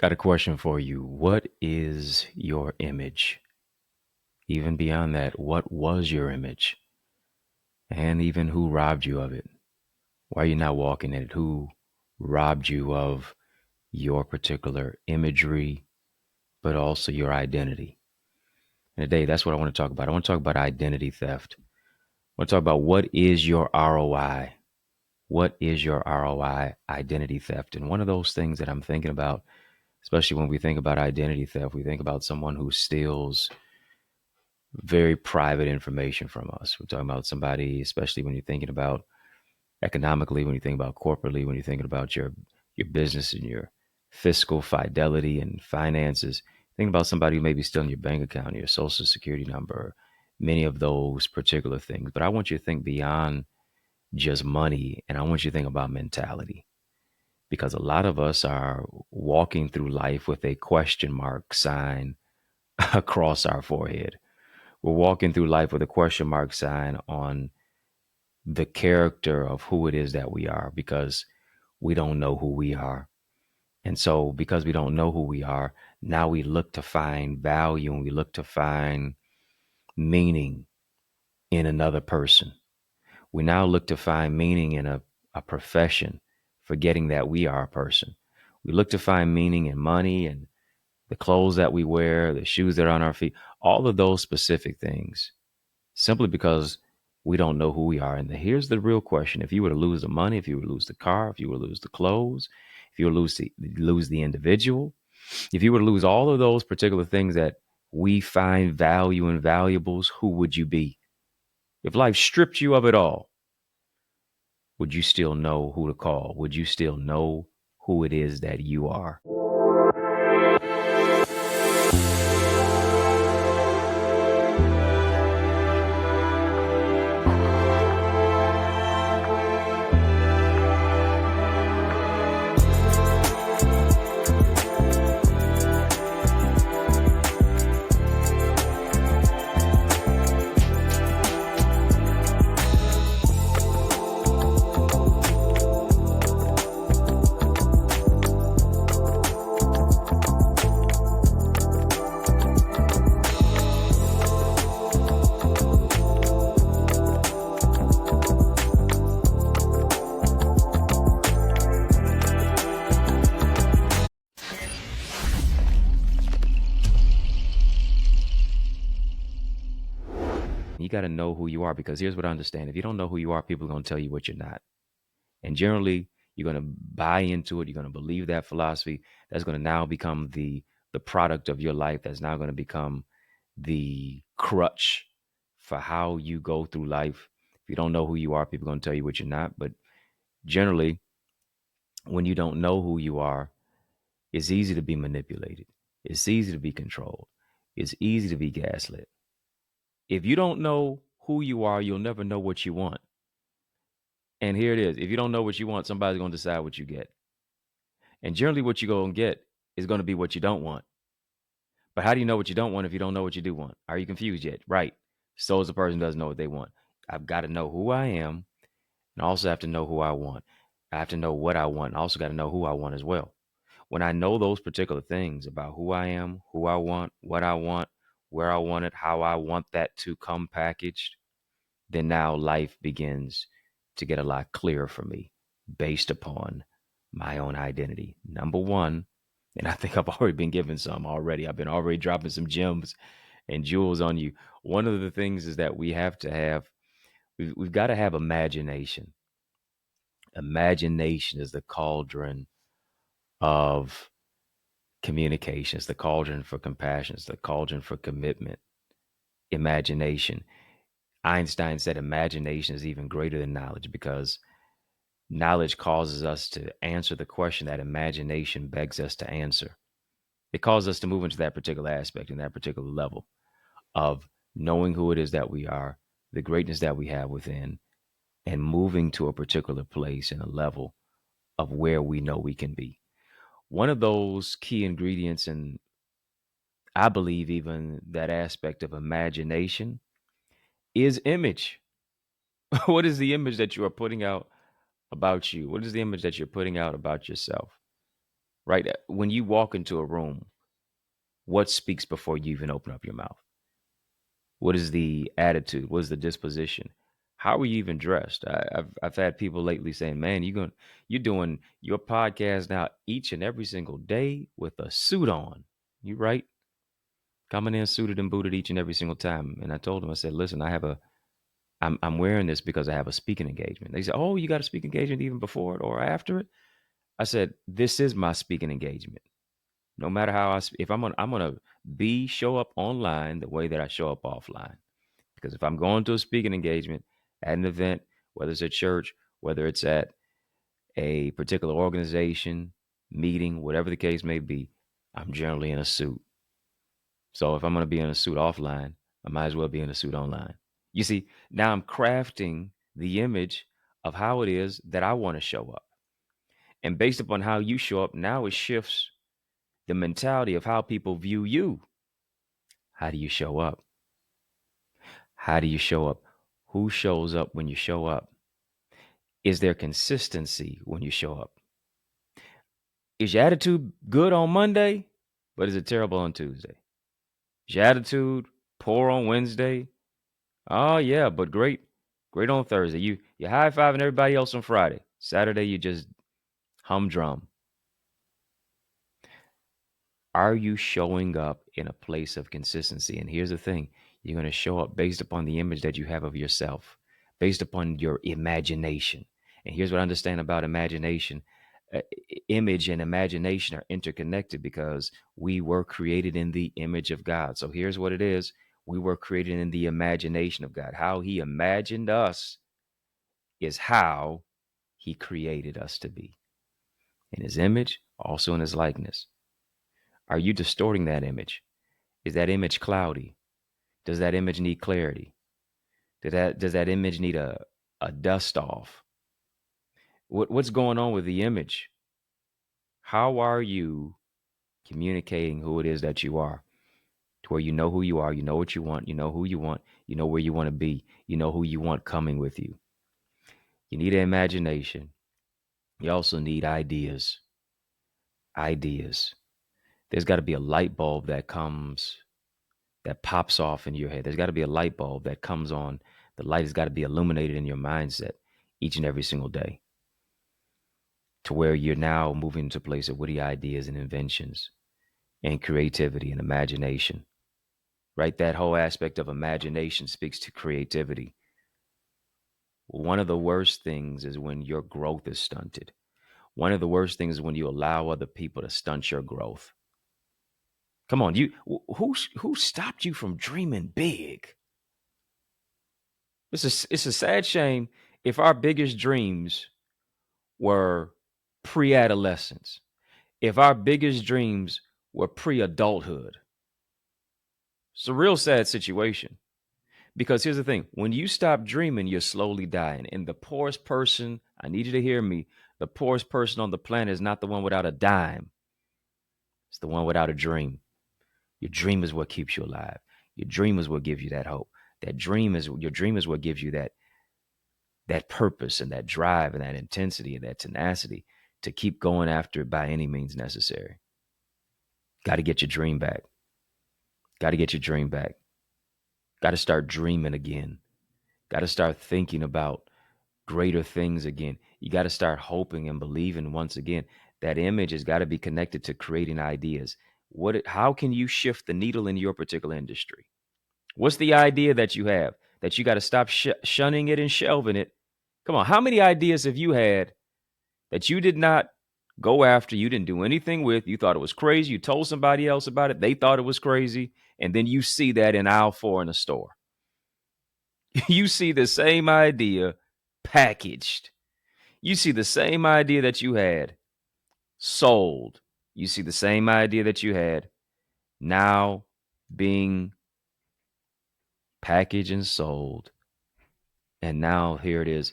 Got a question for you. What is your image? Even beyond that, what was your image? And even who robbed you of it? Why are you not walking in it? Who robbed you of your particular imagery, but also your identity? And today, that's what I want to talk about. I want to talk about identity theft. I want to talk about what is your ROI? What is your ROI identity theft? And one of those things that I'm thinking about, especially when we think about identity theft, we think about someone who steals very private information from us. We're talking about somebody, especially when you're thinking about economically, when you think about corporately, when you're thinking about your business and your fiscal fidelity and finances. Think about somebody who may be stealing your bank account, your social security number, many of those particular things. But I want you to think beyond just money, and I want you to think about mentality, because a lot of us are walking through life with a question mark sign across our forehead. We're walking through life with a question mark sign on the character of who it is that we are, because we don't know who we are. And so because we don't know who we are, now we look to find value and we look to find meaning in another person. We now look to find meaning in a profession, forgetting that we are a person. We look to find meaning in money and the clothes that we wear, the shoes that are on our feet, all of those specific things, simply because we don't know who we are. And here's the real question. If you were to lose the money, if you were to lose the car, if you were to lose the clothes, if you were to lose the individual, if you were to lose all of those particular things that we find value in valuables, who would you be? If life stripped you of it all, would you still know who to call? Would you still know who it is that you are? You got to know who you are, because here's what I understand. If you don't know who you are, people are going to tell you what you're not. And generally, you're going to buy into it. You're going to believe that philosophy. That's going to now become the product of your life. That's now going to become the crutch for how you go through life. If you don't know who you are, people are going to tell you what you're not. But generally, when you don't know who you are, it's easy to be manipulated. It's easy to be controlled. It's easy to be gaslit. If you don't know who you are, you'll never know what you want. And here it is. If you don't know what you want, somebody's going to decide what you get. And generally what you're going to get is going to be what you don't want. But how do you know what you don't want if you don't know what you do want? Are you confused yet? Right. So is the person who doesn't know what they want. I've got to know who I am, and I also have to know who I want. I have to know what I want. I also got to know who I want as well. When I know those particular things about who I am, who I want, what I want, where I want it, how I want that to come packaged, then now life begins to get a lot clearer for me based upon my own identity. Number one, and I think I've already been given some already. I've been already dropping some gems and jewels on you. One of the things is that we've got to have imagination. Imagination is the cauldron of communication. It's the cauldron for compassion. It's the cauldron for commitment. Imagination. Einstein said imagination is even greater than knowledge, because knowledge causes us to answer the question that imagination begs us to answer. It causes us to move into that particular aspect and that particular level of knowing who it is that we are, the greatness that we have within, and moving to a particular place and a level of where we know we can be. One of those key ingredients, and I believe even that aspect of imagination, is image. What is the image that you are putting out about you? What is the image that you're putting out about yourself? right? When you walk into a room, what speaks before you even open up your mouth? What is the attitude? What is the disposition? How are you even dressed? I've had people lately saying, "Man, you're doing your podcast now each and every single day with a suit on." You right? Coming in suited and booted each and every single time. And I told them, I said, "Listen, I'm wearing this because I have a speaking engagement." They said, "Oh, you got a speaking engagement even before it or after it?" I said, "This is my speaking engagement. No matter how if I'm gonna be show up online the way that I show up offline. Because if I'm going to a speaking engagement at an event, whether it's at church, whether it's at a particular organization, meeting, whatever the case may be, I'm generally in a suit. So if I'm going to be in a suit offline, I might as well be in a suit online. You see, now I'm crafting the image of how it is that I want to show up. And based upon how you show up, now it shifts the mentality of how people view you. How do you show up? How do you show up? Who shows up when you show up? Is there consistency when you show up? Is your attitude good on Monday, but is it terrible on Tuesday? Is your attitude poor on Wednesday? Oh yeah, but great on Thursday. You high fiving everybody else on Friday. Saturday you just humdrum. Are you showing up in a place of consistency? And here's the thing, you're going to show up based upon the image that you have of yourself, based upon your imagination. And here's what I understand about imagination. Image and imagination are interconnected because we were created in the image of God. So here's what it is. We were created in the imagination of God. How he imagined us is how he created us to be. In his image, also in his likeness. Are you distorting that image? Is that image cloudy? Does that image need clarity? Does that image need a dust off? What's going on with the image? How are you communicating who it is that you are? To where you know who you are, you know what you want, you know who you want, you know where you want to be, you know who you want coming with you. You need an imagination. You also need ideas. Ideas. There's got to be a light bulb that pops off in your head. There's got to be a light bulb that comes on. The light has got to be illuminated in your mindset each and every single day to where you're now moving to a place of witty ideas and inventions and creativity and imagination, right? That whole aspect of imagination speaks to creativity. One of the worst things is when your growth is stunted. One of the worst things is when you allow other people to stunt your growth. Come on, who stopped you from dreaming big? It's a sad shame if our biggest dreams were pre-adolescence, if our biggest dreams were pre-adulthood. It's a real sad situation. Because here's the thing, when you stop dreaming, you're slowly dying. And the poorest person, I need you to hear me, the poorest person on the planet is not the one without a dime. It's the one without a dream. Your dream is what keeps you alive. Your dream is what gives you that hope. Your dream is what gives you that purpose and that drive and that intensity and that tenacity to keep going after it by any means necessary. Got to get your dream back. Got to get your dream back. Got to start dreaming again. Got to start thinking about greater things again. You got to start hoping and believing once again. That image has got to be connected to creating ideas. How can you shift the needle in your particular industry? What's the idea that you have that you got to stop shunning it and shelving it? Come on, how many ideas have you had that you did not go after, you didn't do anything with, you thought it was crazy, you told somebody else about it, they thought it was crazy, and then you see that in aisle 4 in a store. You see the same idea packaged. You see the same idea that you had sold. You see the same idea that you had now being packaged and sold. And now here it is.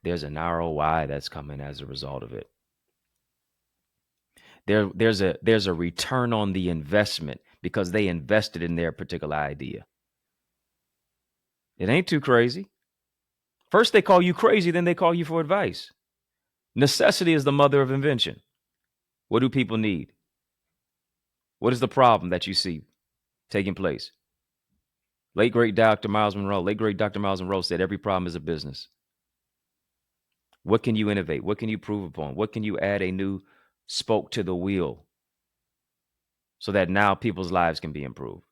There's an ROI that's coming as a result of it. There's a return on the investment because they invested in their particular idea. It ain't too crazy. First they call you crazy, then they call you for advice. Necessity is the mother of invention. What do people need? What is the problem that you see taking place? Late great Dr. Miles Monroe said every problem is a business. What can you innovate? What can you prove upon? What can you add a new spoke to the wheel so that now people's lives can be improved?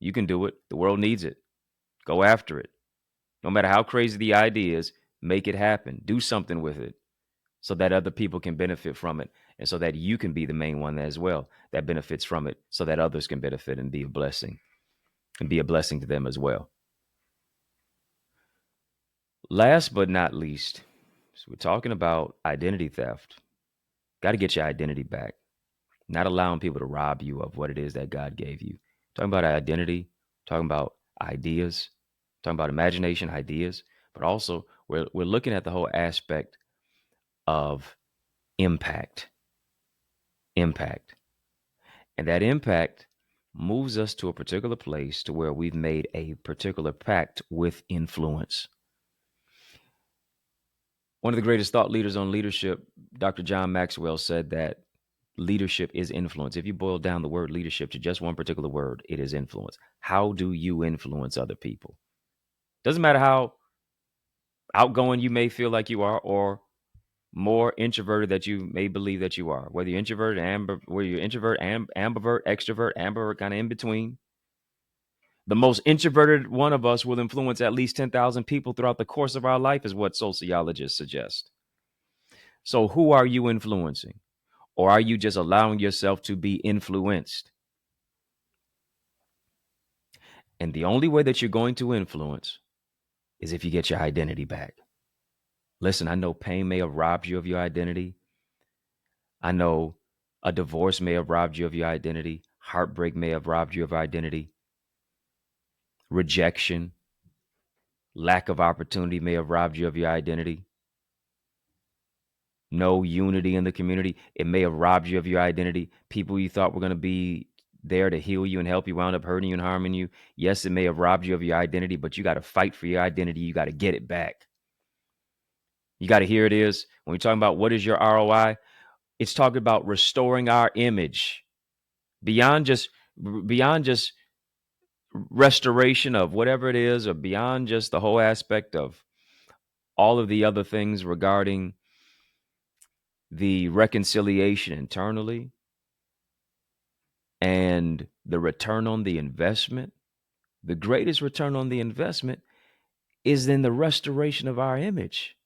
You can do it. The world needs it. Go after it. No matter how crazy the idea is, make it happen. Do something with it so that other people can benefit from it and so that you can be the main one as well that benefits from it so that others can benefit and be a blessing to them as well. Last but not least, so we're talking about identity theft. Got to get your identity back. Not allowing people to rob you of what it is that God gave you. Talking about identity, talking about ideas, talking about imagination, ideas, but also we're looking at the whole aspect of impact. Impact. And that impact moves us to a particular place to where we've made a particular pact with influence. One of the greatest thought leaders on leadership, Dr. John Maxwell, said that leadership is influence. If you boil down the word leadership to just one particular word, it is influence. How do you influence other people? Doesn't matter how outgoing you may feel like you are or more introverted that you may believe that you are, whether you're introverted, ambivert, extrovert, ambivert, kind of in between. The most introverted one of us will influence at least 10,000 people throughout the course of our life, is what sociologists suggest. So who are you influencing? Or are you just allowing yourself to be influenced? And the only way that you're going to influence is if you get your identity back. Listen, I know pain may have robbed you of your identity. I know a divorce may have robbed you of your identity. Heartbreak may have robbed you of identity. Rejection, lack of opportunity may have robbed you of your identity. No unity in the community, it may have robbed you of your identity. People you thought were going to be there to heal you and help you wound up hurting you and harming you. Yes, it may have robbed you of your identity, but you got to fight for your identity. You got to get it back. You got to hear it is. When we're talking about what is your ROI, it's talking about restoring our image beyond just restoration of whatever it is, or beyond just the whole aspect of all of the other things regarding the reconciliation internally and the return on the investment. The greatest return on the investment is in the restoration of our image.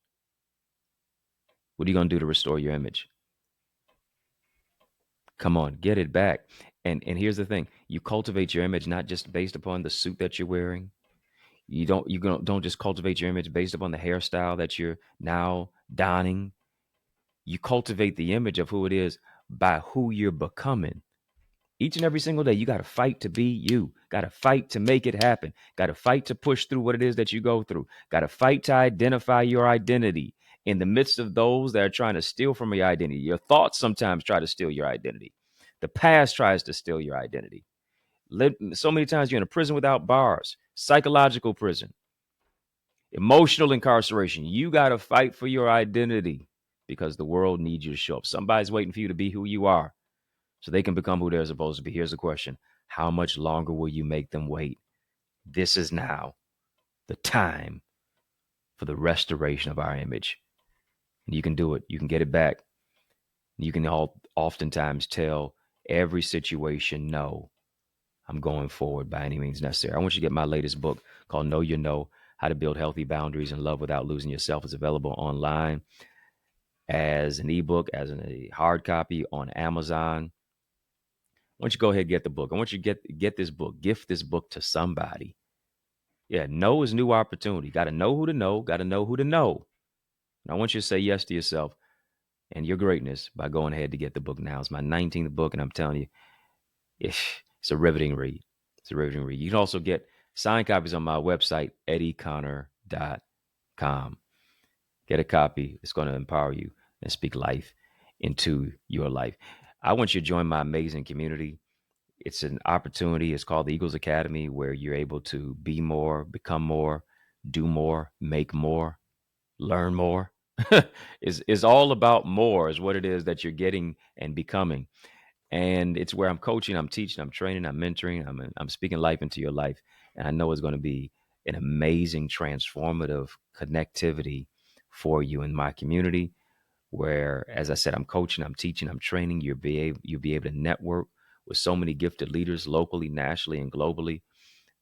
What are you going to do to restore your image? Come on, get it back. And here's the thing. You cultivate your image not just based upon the suit that you're wearing. You don't just cultivate your image based upon the hairstyle that you're now donning. You cultivate the image of who it is by who you're becoming. Each and every single day, you got to fight to be you. Got to fight to make it happen. Got to fight to push through what it is that you go through. Got to fight to identify your identity in the midst of those that are trying to steal from your identity. Your thoughts sometimes try to steal your identity. The past tries to steal your identity. So many times you're in a prison without bars, psychological prison, emotional incarceration. You got to fight for your identity because the world needs you to show up. Somebody's waiting for you to be who you are so they can become who they're supposed to be. Here's the question. How much longer will you make them wait? This is now the time for the restoration of our image. And you can do it. You can get it back. You can oftentimes tell every situation, no, I'm going forward by any means necessary. I want you to get my latest book called Know Your No, How to Build Healthy Boundaries and Love Without Losing Yourself. It's available online as an ebook, as a hard copy on Amazon. I want you to go ahead and get the book. I want you to get this book, gift this book to somebody. Yeah, know is new opportunity. Got to know who to know, got to know who to know. And I want you to say yes to yourself and your greatness by going ahead to get the book now. It's my 19th book, and I'm telling you, it's a riveting read. It's a riveting read. You can also get signed copies on my website, EddieConnor.com. Get a copy. It's going to empower you and speak life into your life. I want you to join my amazing community. It's an opportunity. It's called the Eagles Academy, where you're able to be more, become more, do more, make more, learn more. is all about more, is what it is that you're getting and becoming. And it's where I'm coaching, I'm teaching, I'm training, I'm mentoring, I'm speaking life into your life. And I know it's going to be an amazing, transformative connectivity for you in my community, where, as I said, I'm coaching, I'm teaching, I'm training. You'll be able to network with so many gifted leaders locally, nationally, and globally.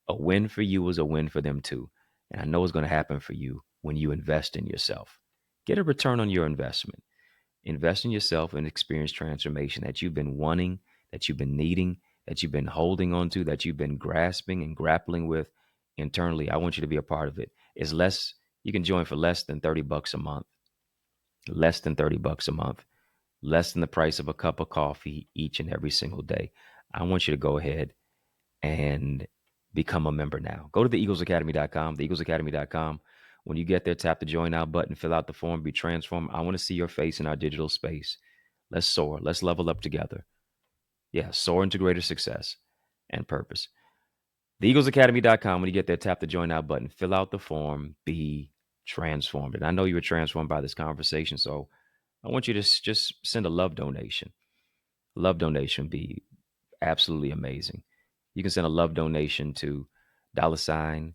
A win for you is a win for them too. And I know it's going to happen for you when you invest in yourself. Get a return on your investment. Invest in yourself and experience transformation that you've been wanting, that you've been needing, that you've been holding on to, that you've been grasping and grappling with internally. I want you to be a part of it. It's less, you can join for less than $30 a month, less than $30 a month, less than the price of a cup of coffee each and every single day. I want you to go ahead and become a member now. Go to theeaglesacademy.com, theeaglesacademy.com. When you get there, tap the join now button, fill out the form, be transformed. I want to see your face in our digital space. Let's soar. Let's level up together. Yeah, soar into greater success and purpose. Theeaglesacademy.com. When you get there, tap the join now button, fill out the form, be transformed. And I know you were transformed by this conversation, so I want you to just send a love donation. Love donation be absolutely amazing. You can send a love donation to $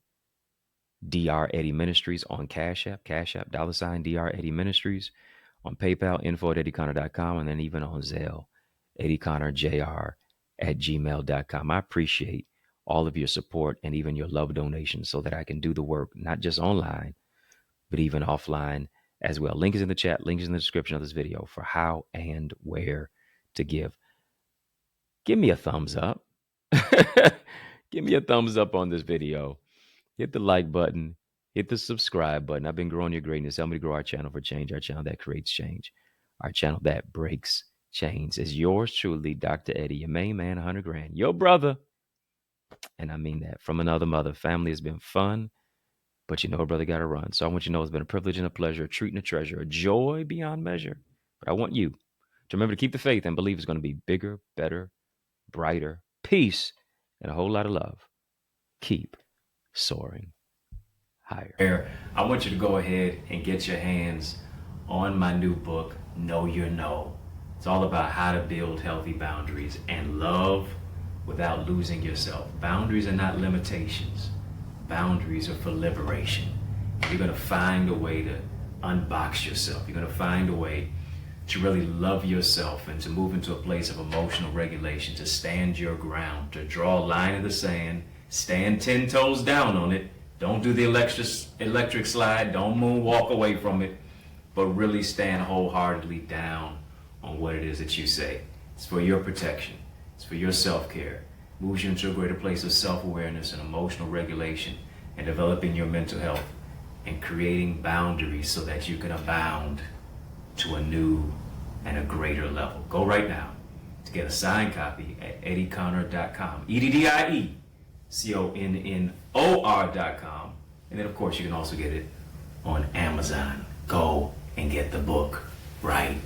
Dr. Eddie Ministries on Cash App, $ Dr. Eddie Ministries on PayPal, info@EddieConnor.com, and then even on Zelle, EddieConnorJr @gmail.com. I appreciate all of your support and even your love donations so that I can do the work, not just online, but even offline as well. Link is in the chat, link is in the description of this video for how and where to give. Give me a thumbs up. Give me a thumbs up on this video. Hit the like button. Hit the subscribe button. I've been growing your greatness. Help me to grow our channel for change, our channel that creates change, our channel that breaks chains. Is yours truly, Dr. Eddie, your main man, 100 grand, your brother. And I mean that from another mother. Family has been fun, but you know, brother got to run. So I want you to know it's been a privilege and a pleasure, a treat and a treasure, a joy beyond measure. But I want you to remember to keep the faith and believe it's going to be bigger, better, brighter, peace, and a whole lot of love. Keep soaring higher. I want you to go ahead and get your hands on my new book, Know Your No. It's all about how to build healthy boundaries and love without losing yourself. Boundaries are not limitations. Boundaries are for liberation. You're going to find a way to unbox yourself. You're going to find a way to really love yourself and to move into a place of emotional regulation, to stand your ground, to draw a line in the sand, stand 10 toes down on it. Don't do the electric slide. Don't moonwalk away from it, but really stand wholeheartedly down on what it is that you say. It's for your protection. It's for your self-care. Moves you into a greater place of self-awareness and emotional regulation and developing your mental health and creating boundaries so that you can abound to a new and a greater level. Go right now to get a signed copy at EddieConnor.com. EddieConnor.com. And then, of course, you can also get it on Amazon. Go and get the book right